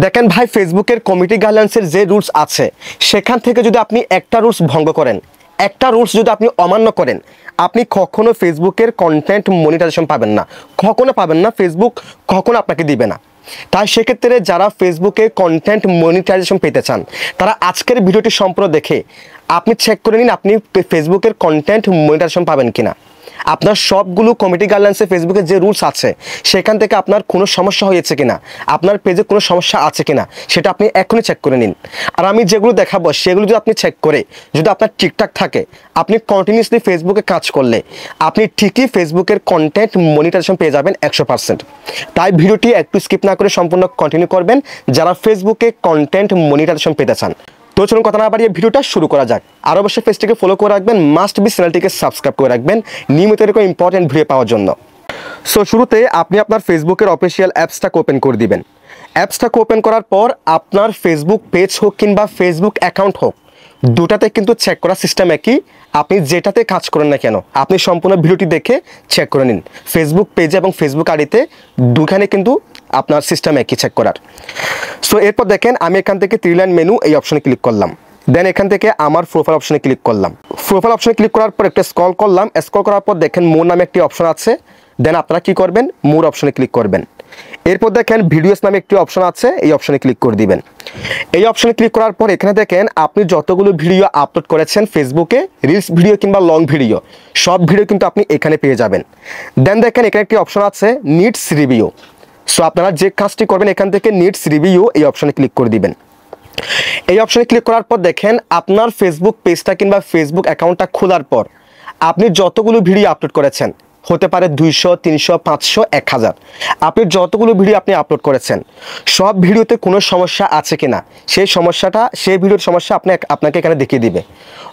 দেখেন ভাই, ফেসবুকের কমিউনিটি গাইডলাইন্সের যে রুলস আছে সেখান থেকে যদি আপনি একটা রুলস ভঙ্গ করেন, একটা রুলস যদি আপনি অমান্য করেন, আপনি কখনো ফেসবুকের কন্টেন্ট মনিটাইজেশন পাবেন না, কখনো পাবেন না। ফেসবুক কখনো আপনাকে দিবে না। তাই সেক্ষেত্রে যারা ফেসবুকে কন্টেন্ট মনিটাইজেশন পেতে চান তারা আজকের ভিডিওটি সম্পূর্ণ দেখে আপনি চেক করে নিন আপনি ফেসবুকের কন্টেন্ট মনিটাইজেশন পাবেন কিনা। আপনার সবগুলো কমিউনিটি গাইডলাইন্সে ফেসবুকের যে রুলস আছে সেখান থেকে আপনার কোনো সমস্যা হয়েছে কিনা, আপনার পেজে কোনো সমস্যা আছে কিনা সেটা আপনি এখনই চেক করে নিন। আর আমি যেগুলো দেখাবো সেগুলো যদি আপনি চেক করে যদি আপনার ঠিকঠাক থাকে, আপনি কন্টিনিউসলি ফেসবুকে কাজ করলে আপনি ঠিকই ফেসবুকের কন্টেন্ট মনিটাইজেশন পেয়ে যাবেন 100%। তাই ভিডিওটি একটু স্কিপ না করে সম্পূর্ণ কন্টিনিউ করবেন যারা ফেসবুকে কন্টেন্ট মনিটাইজেশন পেতে চান। তো চলুন কথা না বাড়িয়ে ভিডিওটা শুরু করা যাক। আর অবশ্যই পেজটিকে ফলো করে রাখবেন, মাস্ট বি চ্যানেলটিকে সাবস্ক্রাইব করে রাখবেন নিয়মিত এরকম ইম্পর্টেন্ট ভিডিও পাওয়ার জন্য। সো শুরুতে আপনি আপনার ফেসবুকের অফিসিয়াল অ্যাপসটাকে ওপেন করে দিবেন। অ্যাপসটাকে ওপেন করার পর আপনার ফেসবুক পেজ হোক কিংবা ফেসবুক অ্যাকাউন্ট হোক, দুটাতে কিন্তু চেক করার সিস্টেম একই। আপনি যেটাতে কাজ করেন না কেন আপনি সম্পূর্ণ ভিডিওটি দেখে চেক করে নিন। ফেসবুক পেজে এবং ফেসবুক আইডিতে দুখানে কিন্তু আপনার সিস্টেম একই চেক করার। সো এরপর দেখেন আমি এখান থেকে 3 লাইন মেনু এই অপশনে ক্লিক করলাম। দেন এখান থেকে আমার প্রোফাইল অপশনে ক্লিক করলাম। প্রোফাইল অপশনে ক্লিক করার পর একটা স্ক্রল করলাম। স্ক্রল করার পর দেখেন মোর নামে একটি অপশন আছে। দেন আপনারা কি করবেন, মোর অপশনে ক্লিক করবেন। এরপর দেখেন ভিডিওস নামে একটি অপশন আছে, এই অপশনে ক্লিক করে দিবেন। এই অপশনে ক্লিক করার পর এখানে দেখেন আপনি যতগুলো ভিডিও আপলোড করেছেন ফেসবুকে, রিলস ভিডিও কিংবা লং ভিডিও, সব ভিডিও কিন্তু আপনি এখানে পেয়ে যাবেন। দেন দেখেন এখানে একটি অপশন আছে নিডস রিভিউ। সো আপনারা যে কাজটি করবেন এখান থেকে নিডস রিভিউ এই অপশনে ক্লিক করে দিবেন। এই অপশনে ক্লিক করার পর দেখেন আপনার ফেসবুক পেজটা কিংবা ফেসবুক অ্যাকাউন্টটা খোলার পর আপনি যতগুলো ভিডিও আপলোড করেছেন, হতে পারে 200, 300, 500, 1000, আপনি যতগুলো ভিডিও আপনি আপলোড করেছেন সব ভিডিওতে কোনো সমস্যা আছে কিনা সেই ভিডিওর সমস্যা আপনাকে এখানে দেখিয়ে দিবে।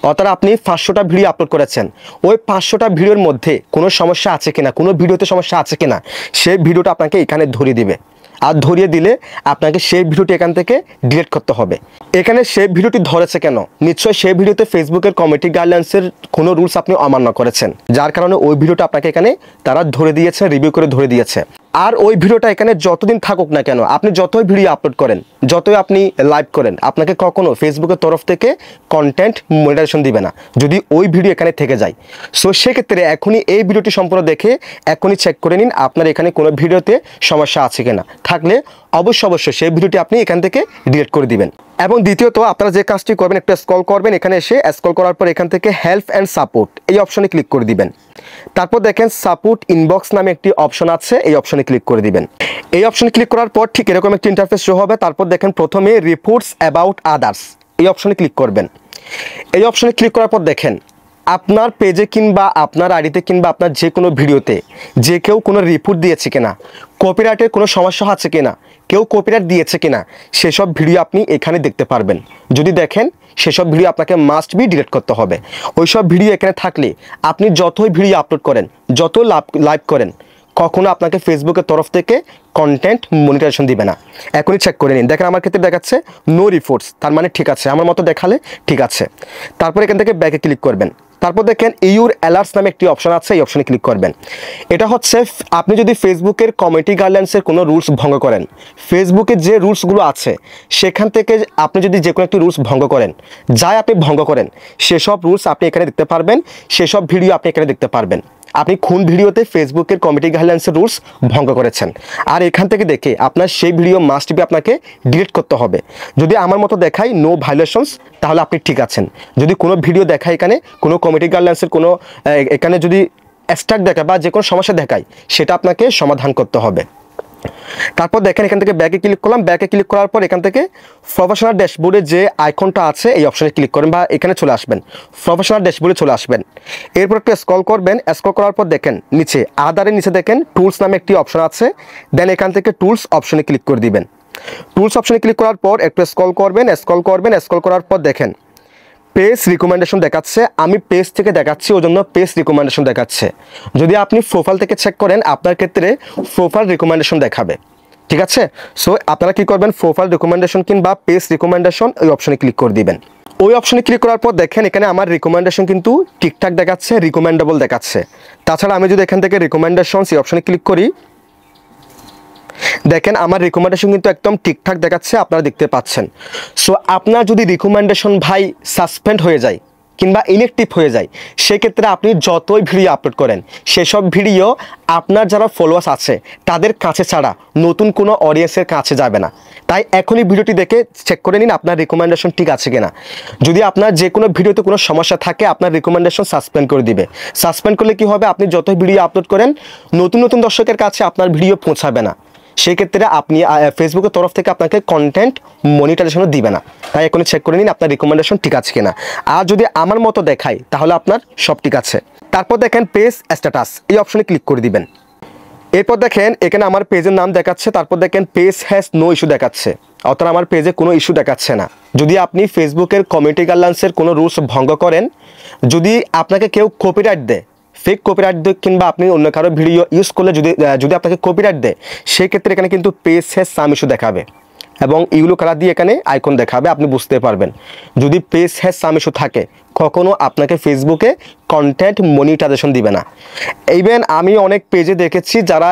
অর্থাৎ আপনি 500টা ভিডিও আপলোড করেছেন, ওই 500টা ভিডিওর মধ্যে কোনো সমস্যা আছে কিনা, কোনো ভিডিওতে সমস্যা আছে কিনা সেই ভিডিওটা আপনাকে এখানে ধরিয়ে দিবে। আর ধরিয়ে দিলে আপনাকে সেই ভিডিওটি এখান থেকে ডিলিট করতে হবে। এখানে সেই ভিডিওটি ধরেছে কেন, নিশ্চয়ই সেই ভিডিওতে ফেসবুকের কমিউনিটি গাইডলাইন্সের কোনো রুলস আপনি অমান্য করেছেন, যার কারণে ওই ভিডিওটা আপনাকে এখানে তারা ধরে দিয়েছে, রিভিউ করে ধরে দিয়েছে। আর ওই ভিডিওটা এখানে যতদিন থাকুক না কেন, আপনি যতই ভিডিও আপলোড করেন, যতই আপনি লাইভ করেন, আপনাকে কখনো ফেসবুকের তরফ থেকে কন্টেন্ট মনিটাইজেশন দিবে না যদি ওই ভিডিও এখানে থেকে যায়। সো সেক্ষেত্রে এখনই এই ভিডিওটি সম্পূর্ণ দেখে এখনই চেক করে নিন আপনার এখানে কোনো ভিডিওতে সমস্যা আছে কিনা। থাকলে অবশ্যই সেই ভিডিওটি আপনি এখান থেকে ডিলিট করে দিবেন। এবং দ্বিতীয়ত আপনারা যে কাজটি করবেন, একটু স্ক্রল করবেন, এখানে এসে স্ক্রল করার পর এখান থেকে হেল্প অ্যান্ড সাপোর্ট এই অপশনে ক্লিক করে দিবেন। তারপর দেখেন সাপোর্ট ইনবক্স নামে একটি অপশন আছে, এই অপশনে ক্লিক করে দিবেন। এই অপশনে ক্লিক করার পর ঠিক এরকম একটি ইন্টারফেস শো হবে। তারপর দেখেন প্রথমে রিপোর্টস অ্যাবাউট আদার্স এই অপশনে ক্লিক করবেন। এই অপশনে ক্লিক করার পর দেখেন আপনার পেজে কিংবা আপনার আইডিতে কিংবা আপনার যে কোনো ভিডিওতে যে কেউ কোনো রিপোর্ট দিয়েছে কিনা, কপিরাইটের কোনো সমস্যা আছে কিনা, কেউ কপিরাইট দিয়েছে কিনা সেসব ভিডিও আপনি এখানে দেখতে পারবেন। যদি দেখেন সেসব ভিডিও আপনাকে মাস্ট বি ডিলিট করতে হবে। ওই সব ভিডিও এখানে থাকলে আপনি যতই ভিডিও আপলোড করেন, যত লাইভ করেন, কখনো আপনাকে ফেসবুকের তরফ থেকে কন্টেন্ট মনিটাইজেশন দিবে না। এখনই চেক করে নিন। দেখেন আমার ক্ষেত্রে দেখাচ্ছে নো রিপোর্টস, তার মানে ঠিক আছে, আমার মতো দেখালে ঠিক আছে। তারপর এখান থেকে ব্যাকে ক্লিক করবেন। তারপর দেখেন ইউর অ্যালার্টস নামে একটি অপশন আছে, এই অপশনে ক্লিক করবেন। এটা হচ্ছে আপনি যদি ফেসবুকের কমিউনিটি গাইডলাইন্সের কোনো রুলস ভঙ্গ করেন, ফেসবুকের যে রুলসগুলো আছে সেখান থেকে আপনি যদি যে কোনো একটি রুলস ভঙ্গ করেন, যাই আপনি ভঙ্গ করেন সেসব রুলস আপনি এখানে দেখতে পারবেন, সেসব ভিডিও আপনি এখানে দেখতে পারবেন। আপনি কোন ভিডিওতে ফেসবুকের কমিউনিটি গাইডলাইন্সের রুলস ভঙ্গ করেছেন, আর এখান থেকে দেখে আপনার সেই ভিডিও মাস্ট বি আপনাকে ডিলিট করতে হবে। যদি আমার মতো দেখায় নো ভায়োলেশনস তাহলে আপনি ঠিক আছেন। যদি কোনো ভিডিও দেখায় এখানে কোনো কমিউনিটি গাইডলাইন্সের কোনো এখানে যদি স্ট্রাক দেখায় বা যে কোনো সমস্যা দেখায় সেটা আপনাকে সমাধান করতে হবে। তারপর দেখেন এখান থেকে ব্যাকে ক্লিক করলাম। ব্যাকে ক্লিক করার পর এখান থেকে প্রফেশনাল ড্যাশবোর্ডে যে আইকনটা আছে এই অপশনে ক্লিক করেন বা এখানে চলে আসবেন, প্রফেশনাল ড্যাশবোর্ডে চলে আসবেন। এরপর একটু স্ক্রল করবেন। স্ক্রল করার পর দেখেন নিচে আদারের নিচে দেখেন টুলস নামে একটি অপশন আছে। দেন এখান থেকে টুলস অপশনে ক্লিক করে দিবেন। টুলস অপশনে ক্লিক করার পর একটু স্ক্রল করবেন। স্ক্রল করার পর দেখেন পেজ রিকমেন্ডেশন দেখাচ্ছে। আমি পেজ থেকে দেখাচ্ছি, ওই জন্য পেজ রিকমেন্ডেশন দেখাচ্ছে। যদি আপনি প্রোফাইল থেকে চেক করেন আপনার ক্ষেত্রে প্রোফাইল রিকমেন্ডেশন দেখাবে। ঠিক আছে, সো আপনারা কি করবেন, প্রোফাইল রিকমেন্ডেশন কিংবা পেজ রিকমেন্ডেশন ওই অপশনে ক্লিক করে দিবেন। ওই অপশনে ক্লিক করার পর দেখেন এখানে আমার রিকমেন্ডেশন কিন্তু ঠিকঠাক দেখাচ্ছে, রিকমেন্ডেবল দেখাচ্ছে। তাছাড়া আমি যদি এখান থেকে রিকমেন্ডেশন এই অপশনে ক্লিক করি, দেখেন আমার রিকমেন্ডেশন কিন্তু একদম ঠিকঠাক দেখাচ্ছে, আপনারা দেখতে পাচ্ছেন। সো আপনার যদি রিকমেন্ডেশন ভাই সাসপেন্ড হয়ে যায় কিংবা ইনঅ্যাক্টিভ হয়ে যায়, সেক্ষেত্রে আপনি যতই ভিডিও আপলোড করেন সেসব ভিডিও আপনার যারা ফলোয়ার্স আছে তাদের কাছে ছাড়া নতুন কোনো অডিয়েন্সের কাছে যাবে না। তাই এখনই ভিডিওটি দেখে চেক করে নিন আপনার রিকমেন্ডেশন ঠিক আছে কিনা। যদি আপনার যে কোনো ভিডিওতে কোনো সমস্যা থাকে আপনার রিকমেন্ডেশন সাসপেন্ড করে দিবে। সাসপেন্ড করলে কি হবে, আপনি যতই ভিডিও আপলোড করেন নতুন নতুন দর্শকের কাছে আপনার ভিডিও পৌঁছাবে না। সেক্ষেত্রে আপনি ফেসবুকের তরফ থেকে আপনাকে কন্টেন্ট মনিটাইজেশনও দিবে না। তাই এখনই চেক করে নিন আপনার রিকমেন্ডেশন ঠিক আছে কিনা। আর যদি আমার মতো দেখায় তাহলে আপনার সব ঠিক আছে। তারপর দেখেন পেজ স্ট্যাটাস, এই অপশনে ক্লিক করে দিবেন। এরপর দেখেন এখানে আমার পেজের নাম দেখাচ্ছে, তারপর দেখেন পেজ হ্যাজ নো ইস্যু দেখাচ্ছে, অর্থাৎ আমার পেজে কোনো ইস্যু দেখাচ্ছে না। যদি আপনি ফেসবুকের কমিউনিটি গাইডলাইন্সের কোনো রুলস ভঙ্গ করেন, যদি আপনাকে কেউ কপিরাইট দেয়, ফেক কপিরাইট দেয় কিংবা আপনি অন্য কারো ভিডিও ইউজ করলে যদি আপনাকে কপিরাইট দেয়, সেক্ষেত্রে এখানে কিন্তু পেজ হ্যাজ সাম ইস্যু দেখাবে এবং ইউলো কালার দিয়ে এখানে আইকন দেখাবে, আপনি বুঝতে পারবেন। যদি পেজ হ্যাজ সাম ইস্যু থাকে কখনো আপনাকে ফেসবুকে কন্টেন্ট মনিটাইজেশন দিবে না। ইভেন আমি অনেক পেজে দেখেছি যারা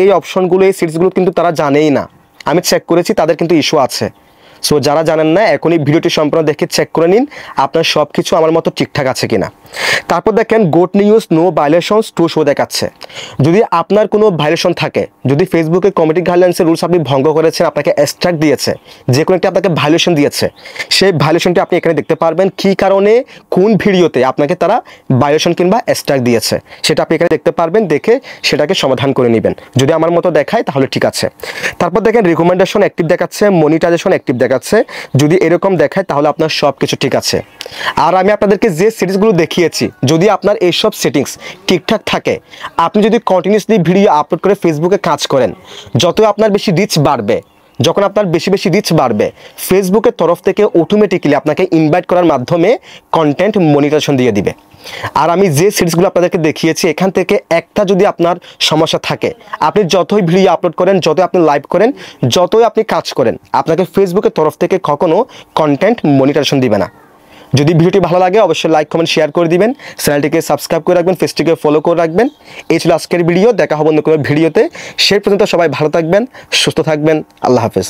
এই অপশনগুলো এই সিটসগুলো কিন্তু তারা জানেই না, আমি চেক করেছি তাদের কিন্তু ইস্যু আছে। সো যারা জানেন না এখনই ভিডিওটি সম্পূর্ণ দেখে চেক করে নিন আপনার সব কিছু আমার মতো ঠিকঠাক আছে কিনা। তারপর দেখেন good news no violations to show দেখাচ্ছে। যদি আপনার কোনো ভায়োলেশন থাকে, যদি ফেসবুকের কমিউনিটি গাইডলাইন্সের রুলস আপনি ভঙ্গ করেছেন, আপনাকে স্ট্রাইক দিয়েছে, যে কোনো একটি আপনাকে ভায়োলেশন দিয়েছে, সেই ভায়োলেশনটি আপনি এখানে দেখতে পারবেন কী কারণে কোন ভিডিওতে আপনাকে তারা ভায়োলেশন কিংবা স্ট্রাইক দিয়েছে, সেটা আপনি এখানে দেখতে পারবেন। দেখে সেটাকে সমাধান করে নেবেন। যদি আমার মতো দেখায় তাহলে ঠিক আছে। তারপর দেখেন রিকমেন্ডেশন অ্যাক্টিভ দেখাচ্ছে, মনিটাইজেশন অ্যাক্টিভ দেখাচ্ছে। যদি এরকম দেখায় তাহলে আপনার সব কিছু ঠিক আছে। আর আমি আপনাদেরকে যে সেটিংসগুলো দেখিয়েছি, যদি আপনার এইসব সেটিংস ঠিকঠাক থাকে, আপনি যদি কন্টিনিউসলি ভিডিও আপলোড করে ফেসবুকে কাজ করেন, যত আপনার বেশি রিচ বাড়বে, যখন আপনার বেশি বেশি রিচ বাড়বে, ফেসবুকের তরফ থেকে অটোমেটিক্যালি আপনাকে ইনভাইট করার মাধ্যমে কন্টেন্ট মনিটাইজেশন দিয়ে দিবে। আর আমি যে সিরিজগুলো আপনাদেরকে দেখিয়েছি এখান থেকে একটা যদি আপনার সমস্যা থাকে, আপনি যতই ভিডিও আপলোড করেন, যতই আপনি লাইভ করেন, যতই আপনি কাজ করেন, আপনাকে ফেসবুকের তরফ থেকে কখনো কন্টেন্ট মনিটাইজেশন দিবে না। যদি ভিডিওটি ভালো লাগে অবশ্যই লাইক কমেন্ট শেয়ার করে দিবেন, চ্যানেলটিকে সাবস্ক্রাইব করে রাখবেন, পেজটিকে ফলো করে রাখবেন। এই ছিল আজকের ভিডিও, দেখা হবে অন্য কোনো ভিডিওতে। সেই পর্যন্ত সবাই ভালো থাকবেন, সুস্থ থাকবেন। আল্লাহ হাফেজ।